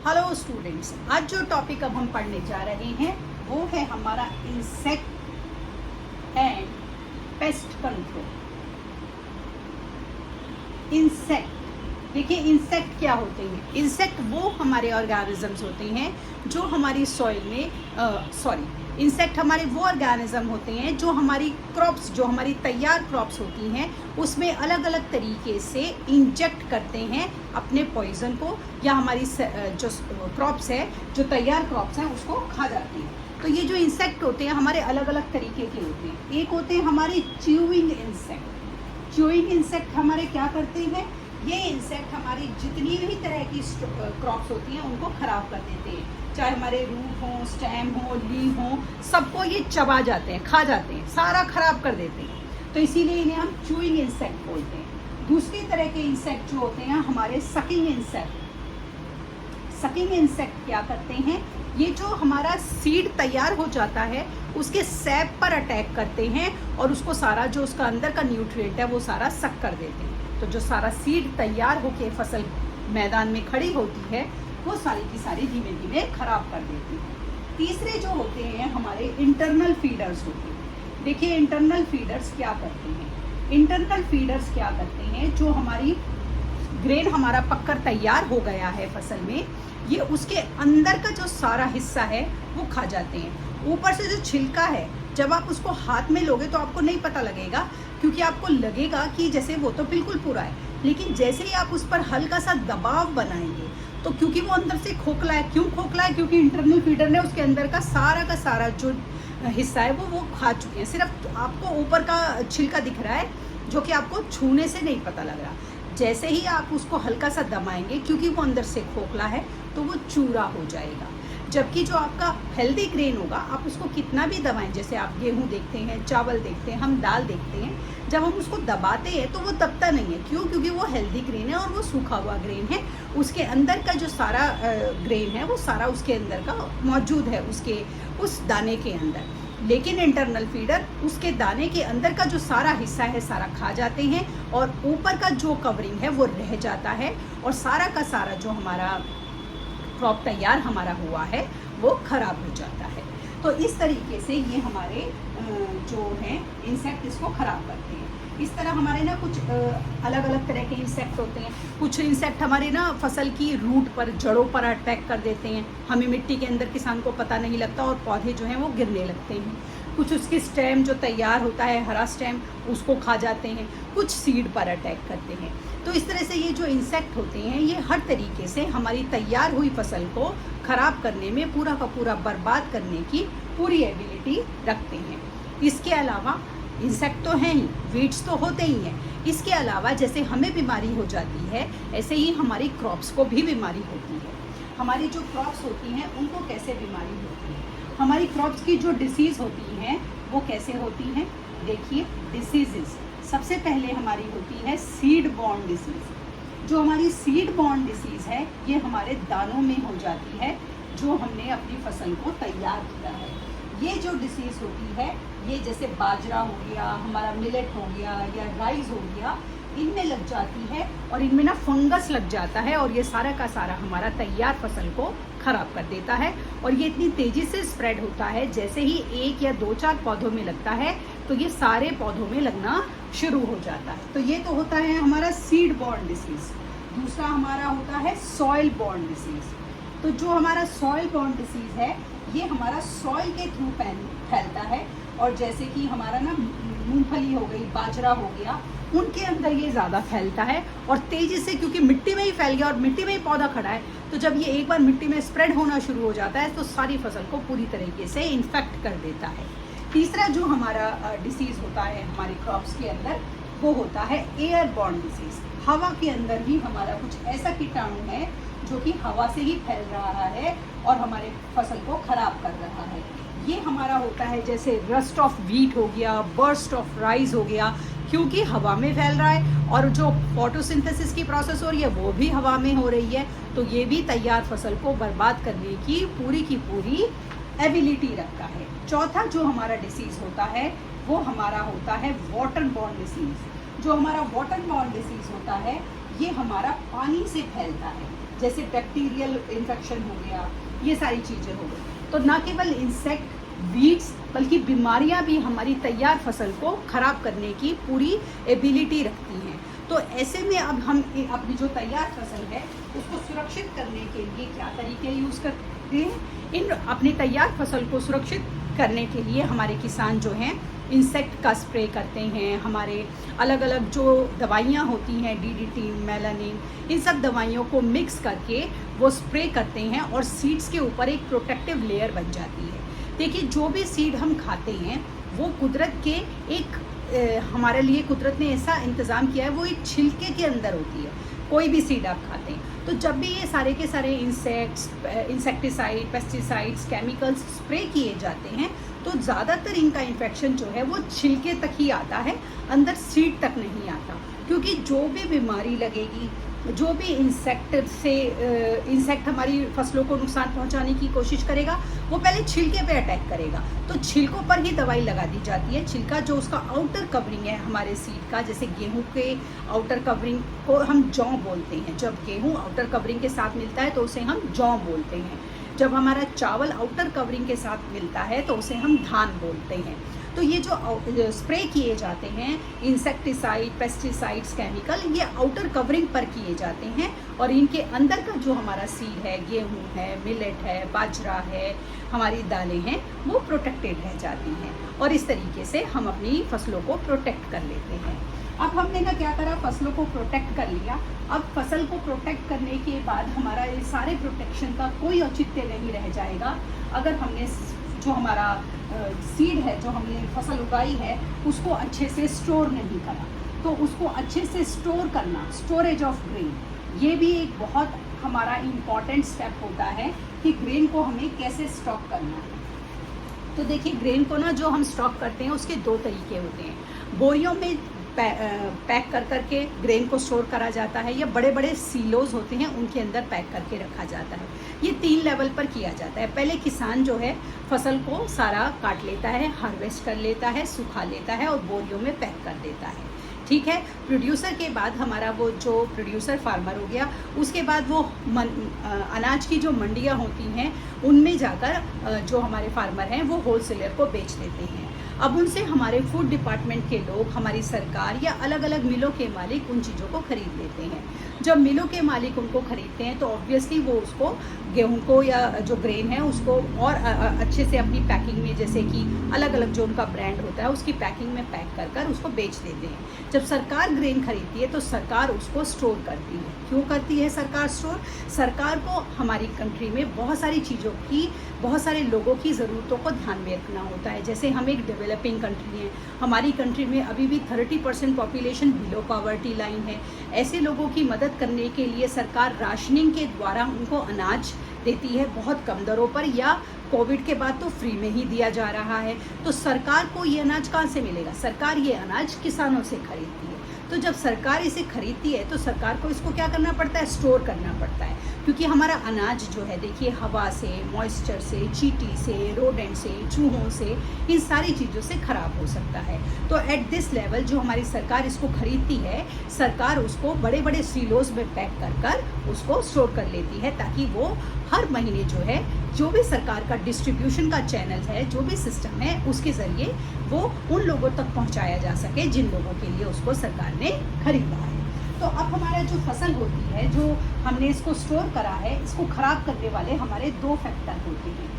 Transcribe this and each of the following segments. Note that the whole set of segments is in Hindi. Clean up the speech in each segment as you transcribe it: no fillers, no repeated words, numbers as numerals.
हेलो स्टूडेंट्स, आज जो टॉपिक अब हम पढ़ने जा रहे हैं वो है हमारा insect and pest control. Insect, देखिए इंसेक्ट क्या होते हैं। इंसेक्ट वो हमारे ऑर्गेनिजम्स होते हैं जो हमारी सॉइल में इंसेक्ट हमारे वो ऑर्गेनिज्म होते हैं जो हमारी क्रॉप्स, जो हमारी तैयार क्रॉप्स होती हैं उसमें अलग अलग तरीके से इंजेक्ट करते हैं अपने पॉइजन को, या हमारी जो क्रॉप्स है, जो तैयार क्रॉप्स हैं उसको खा जाती हैं। तो ये जो इंसेक्ट होते हैं हमारे अलग अलग तरीके के होते हैं। एक होते हैं हमारे च्यूइंग इंसेक्ट। च्यूइंग इंसेक्ट हमारे क्या करते हैं, ये इंसेक्ट हमारी जितनी भी तरह की क्रॉप्स होती हैं उनको खराब कर देते हैं, चाहे हमारे रूट हो, स्टेम हो, लीव हो, सबको ये चबा जाते हैं, खा जाते हैं, सारा खराब कर देते हैं। तो इसीलिए इन्हें हम च्यूइंग इंसेक्ट बोलते हैं। दूसरी तरह के इंसेक्ट जो होते हैं हमारे सकिंग इंसेक्ट। सकिंग इंसेक्ट क्या करते हैं, ये जो हमारा सीड तैयार हो जाता है उसके सैप पर अटैक करते हैं और उसको सारा जो उसका अंदर का न्यूट्रिएंट है वो सारा सक कर देते हैं। तो जो सारा सीड तैयार होके फसल मैदान में खड़ी होती है वो सारी की सारी धीमे धीमे खराब कर देती है। तीसरे जो होते हैं हमारे इंटरनल फीडर्स होते हैं। देखिए इंटरनल फीडर्स क्या करते हैं। इंटरनल फीडर्स क्या करते हैं, जो हमारी ग्रेन हमारा पककर तैयार हो गया है फसल में, ये उसके अंदर का जो सारा हिस्सा है वो खा जाते हैं। ऊपर से जो छिलका है, जब आप उसको हाथ में लोगे तो आपको नहीं पता लगेगा, क्योंकि आपको लगेगा कि जैसे वो तो बिल्कुल पूरा है, लेकिन जैसे ही आप उस पर हल्का सा दबाव बनाएंगे तो क्योंकि वो अंदर से खोखला है, क्यों खोखला है, क्योंकि इंटरनल फीडर ने उसके अंदर का सारा जो हिस्सा है वो खा चुके हैं। सिर्फ आपको ऊपर का छिलका दिख रहा है जो कि आपको छूने से नहीं पता लग रहा। जैसे ही आप उसको हल्का सा दबाएंगे, क्योंकि वो अंदर से खोखला है, तो वो चूरा हो जाएगा। जबकि जो आपका हेल्दी ग्रेन होगा, आप उसको कितना भी दबाएं, जैसे आप गेहूं देखते हैं, चावल देखते हैं, हम दाल देखते हैं, जब हम उसको दबाते हैं तो वो दबता नहीं है। क्यों? क्योंकि वो हेल्दी ग्रेन है और वो सूखा हुआ ग्रेन है। उसके अंदर का जो सारा ग्रेन है वो सारा उसके अंदर का मौजूद है, उसके उस दाने के अंदर। लेकिन इंटरनल फीडर उसके दाने के अंदर का जो सारा हिस्सा है सारा खा जाते हैं और ऊपर का जो कवरिंग है वो रह जाता है, और सारा का सारा जो हमारा क्रॉप तैयार हमारा हुआ है वो खराब हो जाता है। तो इस तरीके से ये हमारे जो हैं इंसेक्ट इसको खराब करते हैं। इस तरह हमारे ना कुछ अलग अलग तरह के इंसेक्ट होते हैं। कुछ इंसेक्ट हमारे ना फसल की रूट पर, जड़ों पर अटैक कर देते हैं, हमें मिट्टी के अंदर किसान को पता नहीं लगता और पौधे जो हैं वो गिरने लगते हैं। कुछ उसके स्टेम जो तैयार होता है, हरा स्टेम, उसको खा जाते हैं। कुछ सीड पर अटैक करते हैं। तो इस तरह से ये जो इंसेक्ट होते हैं ये हर तरीके से हमारी तैयार हुई फसल को खराब करने में, पूरा का पूरा बर्बाद करने की पूरी एबिलिटी रखते हैं। इसके अलावा इंसेक्ट तो हैं ही, वीड्स तो होते ही हैं। इसके अलावा जैसे हमें बीमारी हो जाती है, ऐसे ही हमारी क्रॉप्स को भी बीमारी होती है। हमारी जो क्रॉप्स होती हैं उनको कैसे बीमारी होती है, हमारी क्रॉप्स की जो डिसीज़ होती हैं वो कैसे होती हैं। देखिए डिसीजेस, सबसे पहले हमारी होती है सीड बॉर्न डिसीज़। जो हमारी सीड बॉर्न डिसीज़ है ये हमारे दानों में हो जाती है, जो हमने अपनी फसल को तैयार किया है। ये जो डिसीज़ होती है ये जैसे बाजरा हो गया, हमारा मिलेट हो गया या राइस हो गया, इनमें लग जाती है और इनमें ना फंगस लग जाता है और ये सारा का सारा हमारा तैयार फसल को खराब कर देता है। और ये इतनी तेज़ी से स्प्रेड होता है, जैसे ही 1 या 2-4 पौधों में लगता है तो ये सारे पौधों में लगना शुरू हो जाता है। तो ये तो होता है हमारा सीड बॉर्न डिसीज़। दूसरा हमारा होता है सॉइल बॉर्न डिसीज़। तो जो हमारा सॉइल बॉर्न डिसीज़ है ये हमारा सॉइल के थ्रू फैलता है, और जैसे कि हमारा ना मूंगफली हो गई, बाजरा हो गया, उनके अंदर ये ज़्यादा फैलता है और तेज़ी से, क्योंकि मिट्टी में ही फैल गया और मिट्टी में ही पौधा खड़ा है, तो जब ये एक बार मिट्टी में स्प्रेड होना शुरू हो जाता है तो सारी फसल को पूरी तरीके से इन्फेक्ट कर देता है। तीसरा जो हमारा डिसीज़ होता है हमारी क्रॉप्स के अंदर वो होता है एयर बॉर्न डिसीज़। हवा के अंदर ही हमारा कुछ ऐसा कीटाणु है जो कि हवा से ही फैल रहा है और हमारे फसल को खराब कर रहा है। ये हमारा होता है जैसे रस्ट ऑफ व्हीट हो गया, बर्स्ट ऑफ राइस हो गया, क्योंकि हवा में फैल रहा है और जो फोटोसिंथेसिस की प्रोसेस हो रही है वो भी हवा में हो रही है, तो ये भी तैयार फसल को बर्बाद करने की पूरी एबिलिटी रखता है। चौथा जो हमारा डिसीज़ होता है वो हमारा होता है वाटर बॉर्न डिसीज़। जो हमारा वाटर बॉर्न डिसीज़ होता है ये हमारा पानी से फैलता है। जैसे बैक्टीरियल इन्फेक्शन हो गया, ये सारी चीज़ें हो गई। तो ना केवल इंसेक्ट, वीड्स, बल्कि बीमारियां भी हमारी तैयार फसल को खराब करने की पूरी एबिलिटी रखती हैं। तो ऐसे में अब हम अपनी जो तैयार फसल है उसको सुरक्षित करने के लिए क्या तरीके यूज़ करते हैं। इन अपनी तैयार फसल को सुरक्षित करने के लिए हमारे किसान जो हैं इंसेक्ट का स्प्रे करते हैं। हमारे अलग अलग जो दवाइयाँ होती हैं, डीडीटी, मेलानिन, इन सब दवाइयों को मिक्स करके वो स्प्रे करते हैं और सीड्स के ऊपर एक प्रोटेक्टिव लेयर बन जाती है। देखिए, जो भी सीड हम खाते हैं वो कुदरत के एक हमारे लिए कुदरत ने ऐसा इंतज़ाम किया है, वो एक छिलके के अंदर होती है। कोई भी सीड आप खाते हैं तो जब भी ये सारे के सारे इंसेक्टिसाइड, पेस्टिसाइड्स, केमिकल्स स्प्रे किए जाते हैं तो ज़्यादातर इनका इन्फेक्शन जो है वो छिलके तक ही आता है, अंदर सीड तक नहीं आता। क्योंकि जो भी बीमारी लगेगी, जो भी इंसेक्ट हमारी फसलों को नुकसान पहुंचाने की कोशिश करेगा, वो पहले छिलके पे अटैक करेगा। तो छिलकों पर ही दवाई लगा दी जाती है। छिलका जो उसका आउटर कवरिंग है हमारे सीड का, जैसे गेहूं के आउटर कवरिंग को हम जौ बोलते हैं। जब गेहूं आउटर कवरिंग के साथ मिलता है तो उसे हम जौ बोलते हैं। जब हमारा चावल आउटर कवरिंग के साथ मिलता है तो उसे हम धान बोलते हैं। तो ये जो स्प्रे किए जाते हैं इंसेक्टिसाइड, पेस्टिसाइड्स, केमिकल, ये आउटर कवरिंग पर किए जाते हैं और इनके अंदर का जो हमारा सीड है, गेहूं है, मिलेट है, बाजरा है, हमारी दालें हैं, वो प्रोटेक्टेड रह जाती हैं और इस तरीके से हम अपनी फसलों को प्रोटेक्ट कर लेते हैं। अब हमने ना क्या करा, फसलों को प्रोटेक्ट कर लिया। अब फसल को प्रोटेक्ट करने के बाद हमारा ये सारे प्रोटेक्शन का कोई औचित्य नहीं रह जाएगा अगर हमने जो हमारा सीड है, जो हमने फसल उगाई है, उसको अच्छे से स्टोर नहीं करा। तो उसको अच्छे से स्टोर करना, स्टोरेज ऑफ ग्रेन, ये भी एक बहुत हमारा इम्पॉर्टेंट स्टेप होता है कि ग्रेन को हमें कैसे स्टॉक करना है। तो देखिए, ग्रेन को ना जो हम स्टॉक करते हैं उसके दो तरीके होते हैं। बोरियों में पैक कर करके ग्रेन को स्टोर करा जाता है, या बड़े बड़े सीलोज होते हैं उनके अंदर पैक करके रखा जाता है। ये 3 लेवल पर किया जाता है। पहले किसान जो है फसल को सारा काट लेता है, हार्वेस्ट कर लेता है, सुखा लेता है और बोरियों में पैक कर देता है। ठीक है। प्रोड्यूसर के बाद हमारा वो जो प्रोड्यूसर फार्मर हो गया, उसके बाद वो अनाज की जो मंडियाँ होती हैं उनमें जाकर जो हमारे फार्मर हैं वो होलसेलर को बेच देते हैं। अब उनसे हमारे फूड डिपार्टमेंट के लोग, हमारी सरकार या अलग अलग मिलों के मालिक उन चीज़ों को खरीद लेते हैं। जब मिलों के मालिक उनको खरीदते हैं तो ऑब्वियसली वो उसको, गेहूं को या जो ग्रेन है उसको और अच्छे से अपनी पैकिंग में, जैसे कि अलग अलग जो उनका ब्रांड होता है उसकी पैकिंग में पैक कर कर उसको बेच देते हैं। जब सरकार ग्रेन खरीदती है तो सरकार उसको स्टोर करती है। क्यों करती है सरकार स्टोर? सरकार को हमारी कंट्री में बहुत सारी चीज़ों की, बहुत सारे लोगों की ज़रूरतों को ध्यान में रखना होता है। जैसे हम एक डेवलपिंग कंट्री हैं, हमारी कंट्री में अभी भी 30% पॉपुलेशन बिलो पॉवर्टी लाइन है। ऐसे लोगों की मदद करने के लिए सरकार राशनिंग के द्वारा उनको अनाज देती है बहुत कम दरों पर, या कोविड के बाद तो फ्री में ही दिया जा रहा है। तो सरकार को ये अनाज कहाँ से मिलेगा? सरकार ये अनाज किसानों से खरीदती है। तो जब सरकार इसे खरीदती है तो सरकार को इसको क्या करना पड़ता है? स्टोर करना पड़ता है। क्योंकि हमारा अनाज जो है, देखिए, हवा से, मॉइस्चर से, चींटी से, रोडेंट से, चूहों से, इन सारी चीज़ों से ख़राब हो सकता है। तो एट दिस लेवल जो हमारी सरकार इसको खरीदती है, सरकार उसको बड़े बड़े सीलोज में पैक कर कर उसको स्टोर कर लेती है, ताकि वो हर महीने जो है, जो भी सरकार का डिस्ट्रीब्यूशन का चैनल है, जो भी सिस्टम है, उसके ज़रिए वो उन लोगों तक पहुंचाया जा सके जिन लोगों के लिए उसको सरकार ने खरीदा है। तो अब हमारा जो फसल होती है, जो हमने इसको स्टोर करा है, इसको ख़राब करने वाले हमारे 2 फैक्टर होते हैं।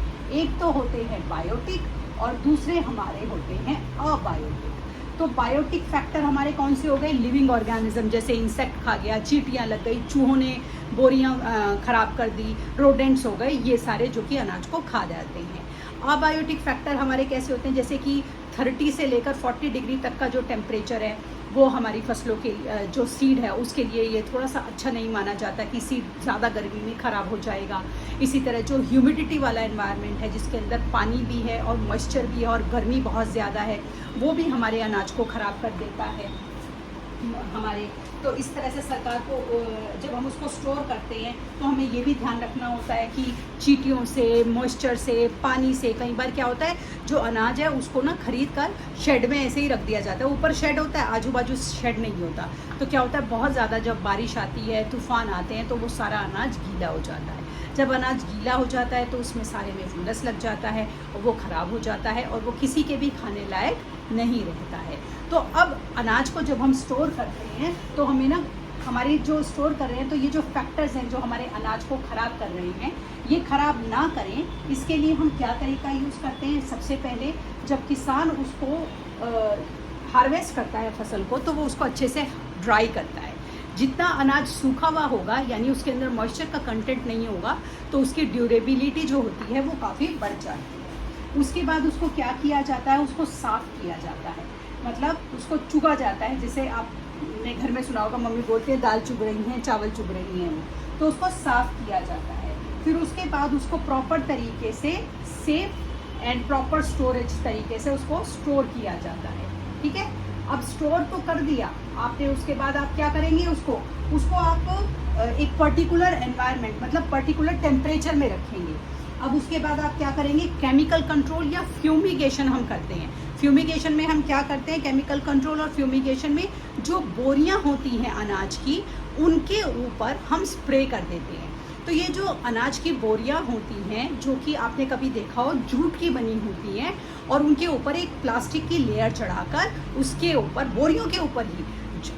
एक तो होते हैं बायोटिक और दूसरे हमारे होते हैं अबायोटिक। तो बायोटिक फैक्टर हमारे कौन से हो गए? लिविंग ऑर्गेनिज्म, जैसे इंसेक्ट खा गया, चींटियाँ लग गई, चूहों ने बोरियां ख़राब कर दी, रोडेंट्स हो गए, ये सारे जो कि अनाज को खा जाते हैं। अबायोटिक फैक्टर हमारे कैसे होते हैं? जैसे कि 30 से लेकर 40 डिग्री तक का जो टेम्परेचर है वो हमारी फसलों के जो सीड है उसके लिए ये थोड़ा सा अच्छा नहीं माना जाता कि सीड ज़्यादा गर्मी में ख़राब हो जाएगा। इसी तरह जो ह्यूमिडिटी वाला एनवायरनमेंट है, जिसके अंदर पानी भी है और मॉइस्चर भी है और गर्मी बहुत ज़्यादा है, वो भी हमारे अनाज को ख़राब कर देता है। हमारे तो इस तरह से सरकार को जब हम उसको स्टोर करते हैं तो हमें ये भी ध्यान रखना होता है कि चींटियों से, मॉइस्चर से, पानी से, कई बार क्या होता है जो अनाज है उसको ना खरीद कर शेड में ऐसे ही रख दिया जाता है। ऊपर शेड होता है, आजू बाजू शेड नहीं होता, तो क्या होता है बहुत ज़्यादा जब बारिश आती है, तूफान आते हैं, तो वो सारा अनाज गीला हो जाता है। जब अनाज गीला हो जाता है तो उसमें सारे में फंगस लग जाता है और वो ख़राब हो जाता है और वो किसी के भी खाने लायक नहीं रहता है। तो अब अनाज को जब हम स्टोर करते हैं तो हमें ना हमारी जो स्टोर कर रहे हैं तो ये जो फैक्टर्स हैं जो हमारे अनाज को ख़राब कर रहे हैं, ये ख़राब ना करें इसके लिए हम क्या तरीका यूज़ करते हैं। सबसे पहले जब किसान उसको हार्वेस्ट करता है फसल को, तो वो उसको अच्छे से ड्राई करता है। जितना अनाज सूखा हुआ होगा यानी उसके अंदर मॉइस्चर का कंटेंट नहीं होगा तो उसकी ड्यूरेबिलिटी जो होती है वो काफ़ी बढ़ जाती है। उसके बाद उसको क्या किया जाता है, उसको साफ़ किया जाता है, मतलब उसको चुगा जाता है। जैसे आपने घर में सुना होगा मम्मी बोलते हैं दाल चुग रही हैं, चावल चुग रही हैं, वो तो उसको साफ़ किया जाता है। फिर उसके बाद उसको प्रॉपर तरीके से सेफ एंड प्रॉपर स्टोरेज तरीके से उसको स्टोर किया जाता है। ठीक है, अब स्टोर तो कर दिया आपने, उसके बाद आप क्या करेंगे, उसको आप एक पर्टिकुलर एनवायरनमेंट मतलब पर्टिकुलर टेम्परेचर में रखेंगे। अब उसके बाद आप क्या करेंगे, केमिकल कंट्रोल या फ्यूमिगेशन हम करते हैं। फ्यूमिगेशन में हम क्या करते हैं, केमिकल कंट्रोल और फ्यूमिगेशन में जो बोरियां होती हैं अनाज की, उनके ऊपर हम स्प्रे कर देते हैं। तो ये जो अनाज की बोरियां होती हैं जो कि आपने कभी देखा हो जूट की बनी होती हैं और उनके ऊपर एक प्लास्टिक की लेयर चढ़ाकर उसके ऊपर, बोरियों के ऊपर ही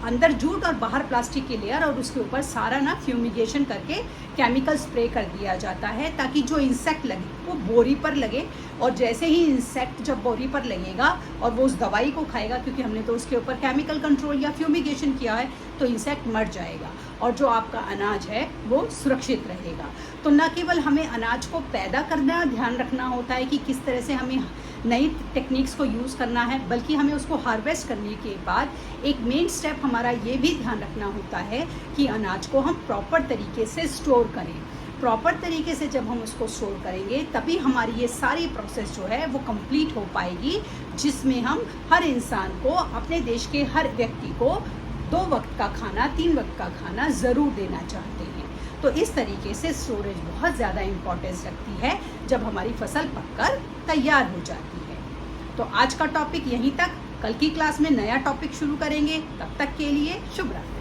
अंदर जूट और बाहर प्लास्टिक की लेयर, और उसके ऊपर सारा ना फ्यूमिगेशन करके केमिकल स्प्रे कर दिया जाता है ताकि जो इंसेक्ट लगे वो बोरी पर लगे, और जैसे ही इंसेक्ट जब बोरी पर लगेगा और वो उस दवाई को खाएगा, क्योंकि हमने तो उसके ऊपर केमिकल कंट्रोल या फ्यूमिगेशन किया है, तो इंसेक्ट मर जाएगा और जो आपका अनाज है वो सुरक्षित रहेगा। तो न केवल हमें अनाज को पैदा करना ध्यान रखना होता है कि किस तरह से हमें नई टेक्निक्स को यूज़ करना है, बल्कि हमें उसको हार्वेस्ट करने के बाद एक मेन स्टेप हमारा ये भी ध्यान रखना होता है कि अनाज को हम प्रॉपर तरीके से स्टोर करें। प्रॉपर तरीके से जब हम उसको स्टोर करेंगे तभी हमारी ये सारी प्रोसेस जो है वो कंप्लीट हो पाएगी, जिसमें हम हर इंसान को, अपने देश के हर व्यक्ति को 2 वक्त का खाना, 3 वक्त का खाना ज़रूर देना चाहते हैं। तो इस तरीके से स्टोरेज बहुत ज़्यादा इम्पोर्टेंस रखती है जब हमारी फसल पककर तैयार हो जाती है। तो आज का टॉपिक यहीं तक, कल की क्लास में नया टॉपिक शुरू करेंगे। तब तक के लिए शुभ रात्रि।